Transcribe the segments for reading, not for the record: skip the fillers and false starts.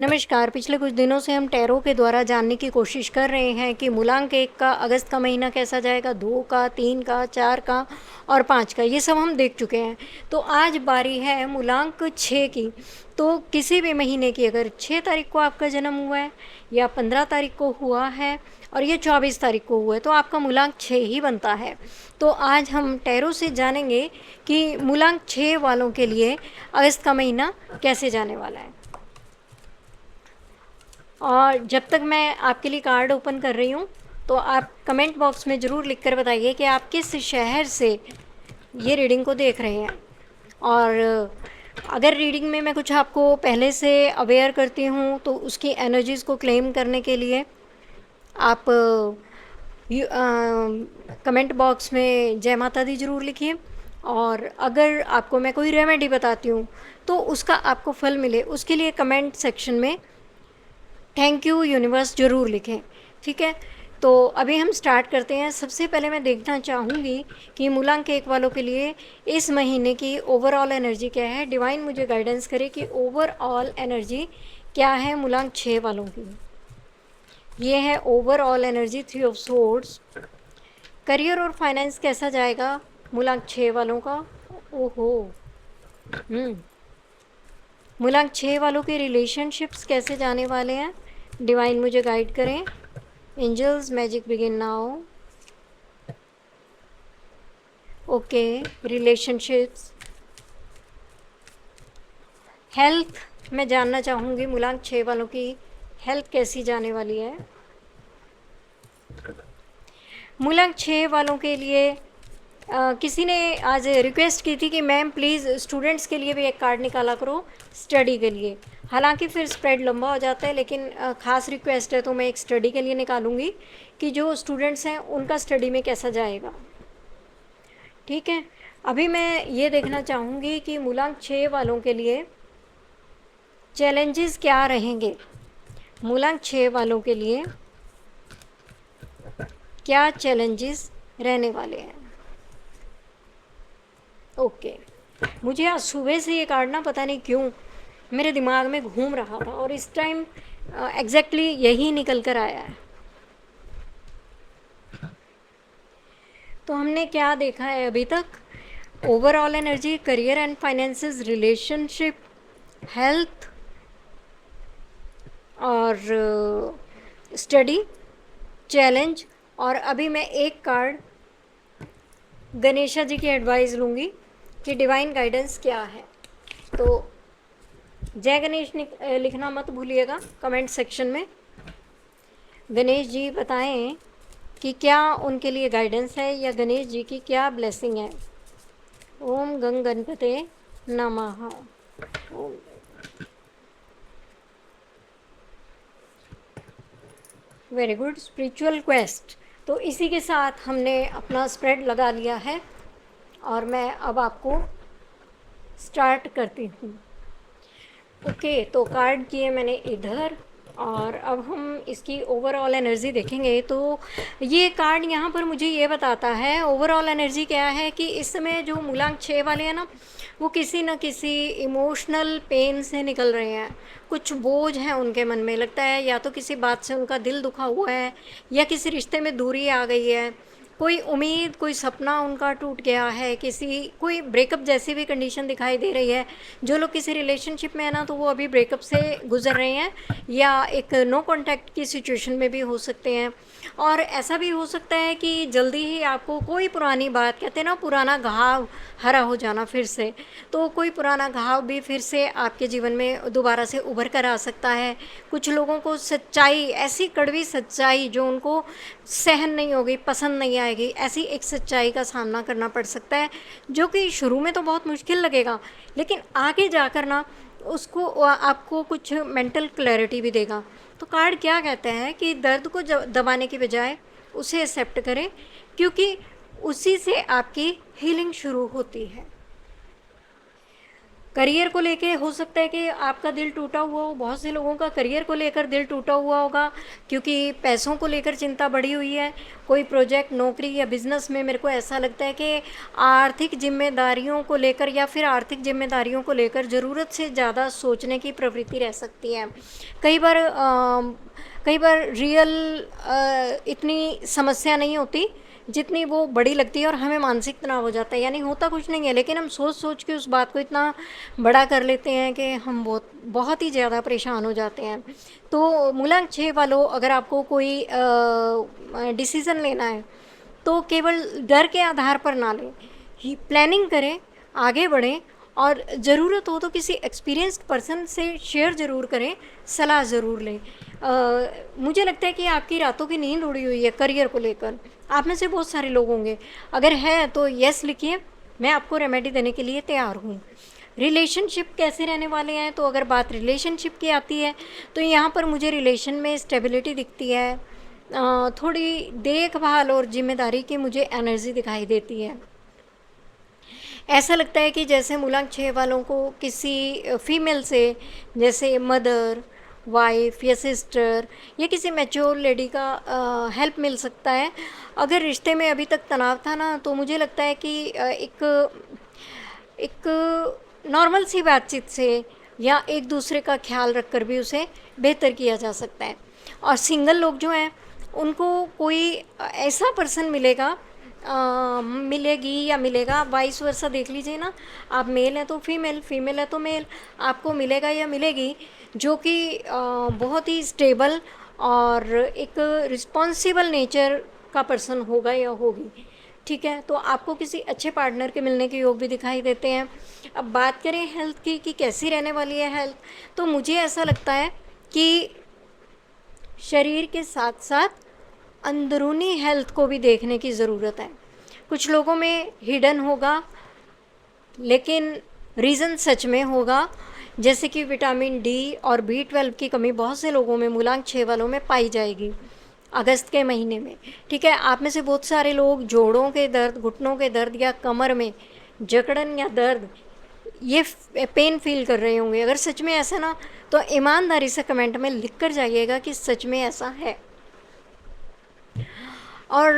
नमस्कार। पिछले कुछ दिनों से हम टैरो के द्वारा जानने की कोशिश कर रहे हैं कि मूलांक 1 का अगस्त का महीना कैसा जाएगा, 2 का, 3 का, 4 का और 5 का, ये सब हम देख चुके हैं। तो आज बारी है मूलांक 6 की। तो किसी भी महीने की अगर 6 तारीख को आपका जन्म हुआ है या 15 तारीख को हुआ है और ये 24 तारीख को हुआ है तो आपका मूलांक 6 ही बनता है। तो आज हम टैरो से जानेंगे कि मूलांक 6 वालों के लिए अगस्त का महीना कैसे जाने वाला है। और जब तक मैं आपके लिए कार्ड ओपन कर रही हूँ तो आप कमेंट बॉक्स में ज़रूर लिख कर बताइए कि आप किस शहर से ये रीडिंग को देख रहे हैं। और अगर रीडिंग में मैं कुछ आपको पहले से अवेयर करती हूँ तो उसकी एनर्जीज़ को क्लेम करने के लिए आप कमेंट बॉक्स में जय माता दी ज़रूर लिखिए। और अगर आपको मैं कोई रेमेडी बताती हूँ तो उसका आपको फल मिले उसके लिए कमेंट सेक्शन में थैंक यू यूनिवर्स ज़रूर लिखें। ठीक है, तो अभी हम स्टार्ट करते हैं। सबसे पहले मैं देखना चाहूँगी कि मूलांक 1 वालों के लिए इस महीने की ओवरऑल एनर्जी क्या है। डिवाइन मुझे गाइडेंस करे कि ओवरऑल एनर्जी क्या है मूलांक 6 वालों की। ये है overall energy 3 of swords. Career और फाइनेंस कैसा जाएगा मूलांक 6 वालों का। ओहो, मूलांक 6 वालों के रिलेशनशिप्स कैसे जाने वाले हैं। डिवाइन मुझे गाइड करें। Angels magic begin now. Okay, relationships. Health मैं जानना चाहूँगी मूलांक 6 वालों की हेल्थ कैसी जाने वाली है। मूलांक 6 वालों के लिए किसी ने आज रिक्वेस्ट की थी कि मैम प्लीज़ स्टूडेंट्स के लिए भी एक कार्ड निकाला करो स्टडी के लिए। हालांकि फिर स्प्रेड लंबा हो जाता है, लेकिन ख़ास रिक्वेस्ट है तो मैं एक स्टडी के लिए निकालूंगी कि जो स्टूडेंट्स हैं उनका स्टडी में कैसा जाएगा। ठीक है, अभी मैं ये देखना चाहूँगी कि मूलांक 6 वालों के लिए चैलेंजेस क्या रहेंगे। मूलांक 6 वालों के लिए क्या चैलेंजेस रहने वाले हैं। ओके, मुझे आज सुबह से ये कार्ड ना पता नहीं क्यों मेरे दिमाग में घूम रहा था और इस टाइम एग्जैक्टली यही निकल कर आया है। तो हमने क्या देखा है अभी तक। Overall energy, career and finances, relationship, health और स्टडी, चैलेंज। और अभी मैं एक कार्ड गणेशा जी की एडवाइस लूँगी कि डिवाइन गाइडेंस क्या है। तो जय गणेश लिखना मत भूलिएगा कमेंट सेक्शन में। गणेश जी बताएं कि क्या उनके लिए गाइडेंस है या गणेश जी की क्या ब्लेसिंग है। ओम गंग गणपते नमः। ओम वेरी गुड, स्पिरिचुअल क्वेस्ट। तो इसी के साथ हमने अपना स्प्रेड लगा लिया है और मैं अब आपको स्टार्ट करती हूँ। ओके, तो कार्ड किए मैंने इधर और अब हम इसकी ओवरऑल एनर्जी देखेंगे। तो ये कार्ड यहाँ पर मुझे ये बताता है ओवरऑल एनर्जी क्या है कि इस समय जो मूलांक 6 वाले हैं ना वो किसी न किसी इमोशनल पेन से निकल रहे हैं। कुछ बोझ है उनके मन में, लगता है या तो किसी बात से उनका दिल दुखा हुआ है या किसी रिश्ते में दूरी आ गई है, कोई उम्मीद, कोई सपना उनका टूट गया है, किसी कोई ब्रेकअप जैसी भी कंडीशन दिखाई दे रही है। जो लोग किसी रिलेशनशिप में है ना तो वो अभी ब्रेकअप से गुजर रहे हैं या एक नो कांटेक्ट की सिचुएशन में भी हो सकते हैं। और ऐसा भी हो सकता है कि जल्दी ही आपको कोई पुरानी बात, कहते हैं ना पुराना घाव हरा हो जाना फिर से, तो कोई पुराना घाव भी फिर से आपके जीवन में दोबारा से उभर कर आ सकता है। कुछ लोगों को सच्चाई, ऐसी कड़वी सच्चाई जो उनको सहन नहीं होगी, पसंद नहीं आएगी, ऐसी एक सच्चाई का सामना करना पड़ सकता है जो कि शुरू में तो बहुत मुश्किल लगेगा लेकिन आगे जाकर ना उसको आपको कुछ मेंटल क्लैरिटी भी देगा। तो कार्ड क्या कहते हैं कि दर्द को दबाने की बजाय उसे एक्सेप्ट करें क्योंकि उसी से आपकी हीलिंग शुरू होती है। करियर को लेके हो सकता है कि आपका दिल टूटा हुआ हो, बहुत से लोगों का करियर को लेकर दिल टूटा हुआ होगा क्योंकि पैसों को लेकर चिंता बढ़ी हुई है। कोई प्रोजेक्ट, नौकरी या बिजनेस में मेरे को ऐसा लगता है कि आर्थिक जिम्मेदारियों को लेकर या फिर आर्थिक जिम्मेदारियों को लेकर ज़रूरत से ज़्यादा सोचने की प्रवृत्ति रह सकती है। कई बार कई बार रियल इतनी समस्या नहीं होती जितनी वो बड़ी लगती है और हमें मानसिक तनाव हो जाता है। यानी होता कुछ नहीं है, लेकिन हम सोच सोच के उस बात को इतना बड़ा कर लेते हैं कि हम बहुत बहुत ही ज़्यादा परेशान हो जाते हैं। तो मूलांक 6 वालों, अगर आपको कोई डिसीज़न लेना है तो केवल डर के आधार पर ना लें, ही प्लानिंग करें, आगे बढ़ें और ज़रूरत हो तो किसी एक्सपीरियंस्ड पर्सन से शेयर ज़रूर करें, सलाह ज़रूर लें। मुझे लगता है कि आपकी रातों की नींद उड़ी हुई है करियर को लेकर। आप में से बहुत सारे लोग होंगे, अगर है तो यस लिखिए, मैं आपको रेमेडी देने के लिए तैयार हूँ। रिलेशनशिप कैसे रहने वाले हैं, तो अगर बात रिलेशनशिप की आती है तो यहाँ पर मुझे रिलेशन में स्टेबिलिटी दिखती है, थोड़ी देखभाल और जिम्मेदारी की मुझे एनर्जी दिखाई देती है। ऐसा लगता है कि जैसे मूलांक 6 वालों को किसी फीमेल से, जैसे मदर, वाइफ या सिस्टर या किसी मैच्योर लेडी का हेल्प मिल सकता है। अगर रिश्ते में अभी तक तनाव था ना, तो मुझे लगता है कि एक नॉर्मल सी बातचीत से या एक दूसरे का ख्याल रख कर भी उसे बेहतर किया जा सकता है। और सिंगल लोग जो हैं उनको कोई ऐसा पर्सन मिलेगा, मिलेगी या मिलेगा, वाइस वर्सा देख लीजिए ना, आप मेल हैं तो फीमेल, फीमेल है तो मेल, आपको मिलेगा या मिलेगी जो कि बहुत ही स्टेबल और एक रिस्पॉन्सिबल नेचर का पर्सन होगा या होगी। ठीक है, तो आपको किसी अच्छे पार्टनर के मिलने के योग भी दिखाई देते हैं। अब बात करें हेल्थ की कि कैसी रहने वाली है हेल्थ, तो मुझे ऐसा लगता है कि शरीर के साथ साथ अंदरूनी हेल्थ को भी देखने की ज़रूरत है। कुछ लोगों में हिडन होगा लेकिन रीज़न सच में होगा, जैसे कि विटामिन डी और B12 की कमी बहुत से लोगों में, मूलांक 6 वालों में पाई जाएगी अगस्त के महीने में। ठीक है, आप में से बहुत सारे लोग जोड़ों के दर्द, घुटनों के दर्द या कमर में जकड़न या दर्द, ये पेन फील कर रहे होंगे। अगर सच में ऐसा ना, तो ईमानदारी से कमेंट में लिख कर जाइएगा कि सच में ऐसा है। और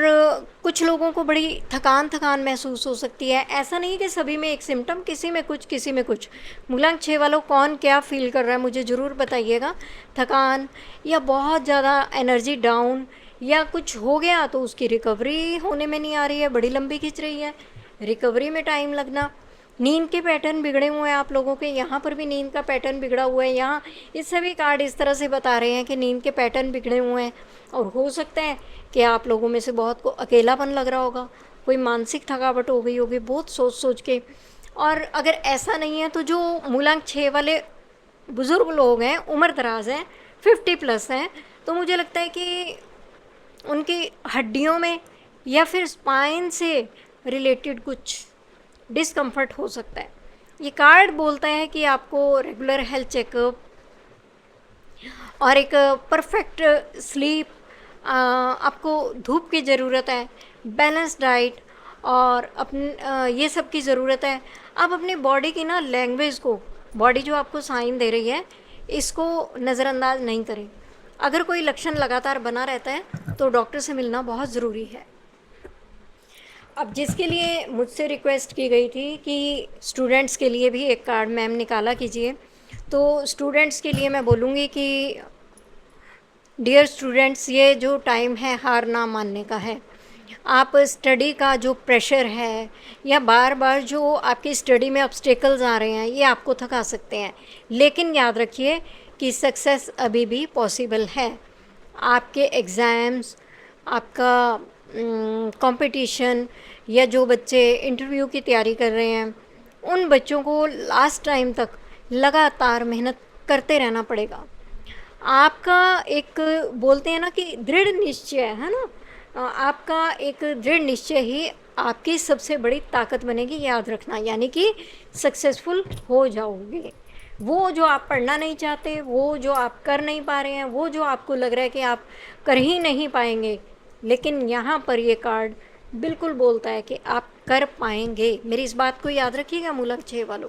कुछ लोगों को बड़ी थकान थकान महसूस हो सकती है। ऐसा नहीं कि सभी में एक सिम्टम, किसी में कुछ किसी में कुछ। मूलांक 6 वालों कौन क्या फील कर रहा है मुझे ज़रूर बताइएगा। थकान या बहुत ज़्यादा एनर्जी डाउन या कुछ हो गया तो उसकी रिकवरी होने में नहीं आ रही है, बड़ी लंबी खिंच रही है, रिकवरी में टाइम लगना। नींद के पैटर्न बिगड़े हुए हैं आप लोगों के, यहाँ पर भी नींद का पैटर्न बिगड़ा हुआ है। यहाँ ये सभी कार्ड इस तरह से बता रहे हैं कि नींद के पैटर्न बिगड़े हुए हैं। और हो सकता है कि आप लोगों में से बहुत को अकेलापन लग रहा होगा, कोई मानसिक थकावट हो गई होगी बहुत सोच सोच के। और अगर ऐसा नहीं है तो जो मूलांक 6 वाले बुज़ुर्ग लोग हैं, उम्र दराज हैं, 50+ हैं, तो मुझे लगता है कि उनकी हड्डियों में या फिर स्पाइन से रिलेटेड कुछ डिस्कम्फर्ट हो सकता है। ये कार्ड बोलता है कि आपको रेगुलर हेल्थ चेकअप और एक परफेक्ट स्लीप, आपको धूप की ज़रूरत है, बैलेंस डाइट और ये सब की ज़रूरत है। आप अपनी बॉडी की ना लैंग्वेज को, बॉडी जो आपको साइन दे रही है, इसको नज़रअंदाज नहीं करें। अगर कोई लक्षण लगातार बना रहता है तो डॉक्टर से मिलना बहुत ज़रूरी है। अब जिसके लिए मुझसे रिक्वेस्ट की गई थी कि स्टूडेंट्स के लिए भी एक कार्ड मैम निकाला कीजिए, तो स्टूडेंट्स के लिए मैं बोलूँगी कि डियर स्टूडेंट्स, ये जो टाइम है हार ना मानने का है। आप स्टडी का जो प्रेशर है या बार बार जो आपकी स्टडी में ऑब्स्टेकल्स आ रहे हैं, ये आपको थका सकते हैं, लेकिन याद रखिए कि सक्सेस अभी भी पॉसिबल है। आपके एग्ज़ाम्स, आपका कंपटीशन या जो बच्चे इंटरव्यू की तैयारी कर रहे हैं, उन बच्चों को लास्ट टाइम तक लगातार मेहनत करते रहना पड़ेगा। आपका एक, बोलते हैं ना कि दृढ़ निश्चय है ना, आपका एक दृढ़ निश्चय ही आपकी सबसे बड़ी ताकत बनेगी, याद रखना। यानी कि सक्सेसफुल हो जाओगे। वो जो आप पढ़ना नहीं चाहते, वो जो आप कर नहीं पा रहे हैं, वो जो आपको लग रहा है कि आप कर ही नहीं पाएंगे, लेकिन यहाँ पर ये कार्ड बिल्कुल बोलता है कि आप कर पाएंगे। मेरी इस बात को याद रखिएगा मूलांक 6 वालों।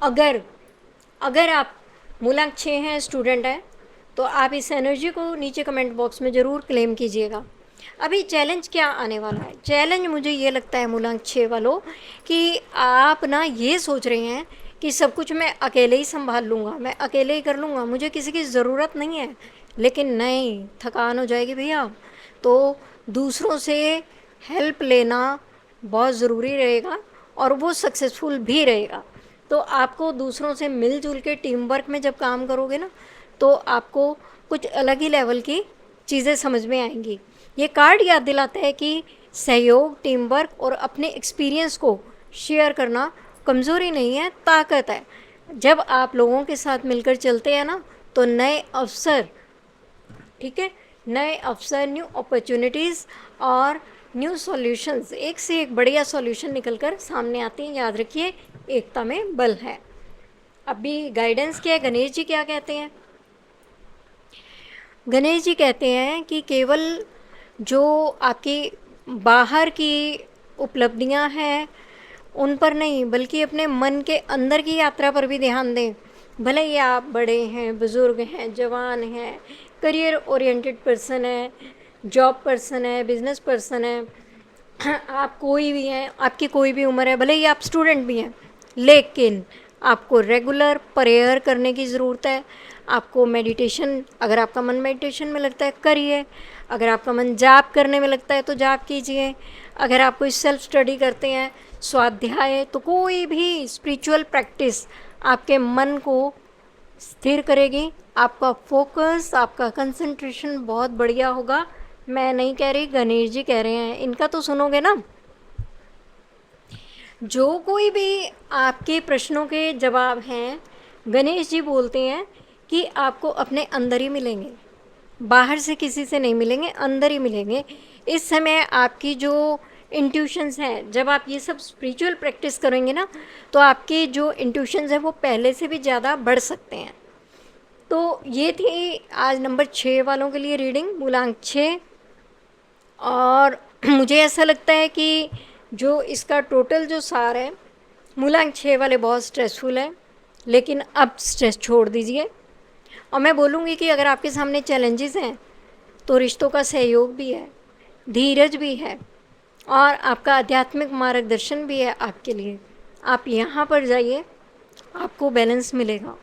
अगर अगर आप मूलांक 6 हैं, स्टूडेंट हैं, तो आप इस एनर्जी को नीचे कमेंट बॉक्स में ज़रूर क्लेम कीजिएगा। अभी चैलेंज क्या आने वाला है? चैलेंज मुझे ये लगता है मूलांक 6 वालों कि आप ना ये सोच रहे हैं कि सब कुछ मैं अकेले ही संभाल लूँगा, मैं अकेले ही कर लूँगा, मुझे किसी की ज़रूरत नहीं है। लेकिन नहीं, थकान हो जाएगी भैया। तो दूसरों से हेल्प लेना बहुत ज़रूरी रहेगा और वो सक्सेसफुल भी रहेगा। तो आपको दूसरों से मिलजुल के टीम वर्क में जब काम करोगे ना, तो आपको कुछ अलग ही लेवल की चीज़ें समझ में आएंगी। ये कार्ड याद दिलाता है कि सहयोग, टीम वर्क और अपने एक्सपीरियंस को शेयर करना कमज़ोरी नहीं है, ताकत है। जब आप लोगों के साथ मिलकर चलते हैं ना, तो नए अवसर, ठीक है, नए अवसर, न्यू अपॉर्चुनिटीज़ और न्यू सॉल्यूशंस, एक से एक बढ़िया सॉल्यूशन निकलकर सामने आते हैं। याद रखिए, एकता में बल है। अभी गाइडेंस क्या है, गणेश जी क्या कहते हैं? गणेश जी कहते हैं कि केवल जो आपकी बाहर की उपलब्धियां हैं उन पर नहीं, बल्कि अपने मन के अंदर की यात्रा पर भी ध्यान दें। भले ही आप बड़े हैं, बुज़ुर्ग हैं, जवान हैं, करियर ओरिएंटेड पर्सन है, जॉब पर्सन है, बिजनेस पर्सन है, आप कोई भी हैं, आपकी कोई भी उम्र है, भले ही आप स्टूडेंट भी हैं, लेकिन आपको रेगुलर प्रेयर करने की ज़रूरत है। आपको मेडिटेशन, अगर आपका मन मेडिटेशन में लगता है करिए, अगर आपका मन जाप करने में लगता है तो जाप कीजिए, अगर आप कोई सेल्फ स्टडी करते हैं, स्वाध्याय, तो कोई भी स्पिरिचुअल प्रैक्टिस आपके मन को स्थिर करेगी। आपका फोकस, आपका कंसंट्रेशन बहुत बढ़िया होगा। मैं नहीं कह रही, गणेश जी कह रहे हैं, इनका तो सुनोगे ना। जो कोई भी आपके प्रश्नों के जवाब हैं, गणेश जी बोलते हैं कि आपको अपने अंदर ही मिलेंगे, बाहर से किसी से नहीं मिलेंगे, अंदर ही मिलेंगे। इस समय आपकी जो इंट्यूशंस हैं, जब आप ये सब स्पिरिचुअल प्रैक्टिस करेंगे ना, तो आपके जो इंट्यूशंस हैं वो पहले से भी ज़्यादा बढ़ सकते हैं। तो ये थी आज नंबर 6 वालों के लिए रीडिंग, मूलांक 6। और मुझे ऐसा लगता है कि जो इसका टोटल जो सार है, मूलांक 6 वाले बहुत स्ट्रेसफुल है, लेकिन अब स्ट्रेस छोड़ दीजिए। और मैं बोलूँगी कि अगर आपके सामने चैलेंजेस हैं, तो रिश्तों का सहयोग भी है, धीरज भी है और आपका आध्यात्मिक मार्गदर्शन भी है आपके लिए। आप यहाँ पर जाइए, आपको बैलेंस मिलेगा।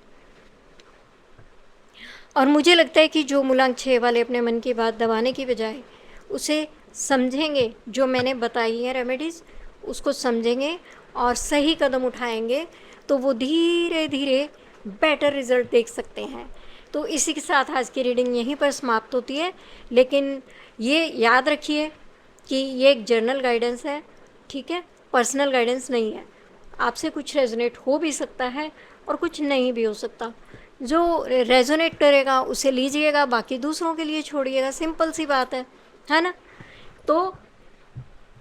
और मुझे लगता है कि जो मूलांक 6 वाले अपने मन की बात दबाने की बजाय उसे समझेंगे, जो मैंने बताई है रेमेडीज़, उसको समझेंगे और सही कदम उठाएंगे, तो वो धीरे धीरे बेटर रिज़ल्ट देख सकते हैं। तो इसी के साथ आज की रीडिंग यहीं पर समाप्त होती है। लेकिन ये याद रखिए कि ये एक जर्नल गाइडेंस है, ठीक है, पर्सनल गाइडेंस नहीं है। आपसे कुछ रेजोनेट हो भी सकता है और कुछ नहीं भी हो सकता। जो रेजोनेट करेगा उसे लीजिएगा, बाकी दूसरों के लिए छोड़िएगा। सिंपल सी बात है ना? तो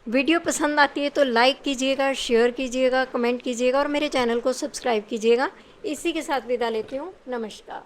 वीडियो पसंद आती है तो लाइक कीजिएगा, शेयर कीजिएगा, कमेंट कीजिएगा और मेरे चैनल को सब्सक्राइब कीजिएगा। इसी के साथ विदा लेती हूँ। नमस्कार।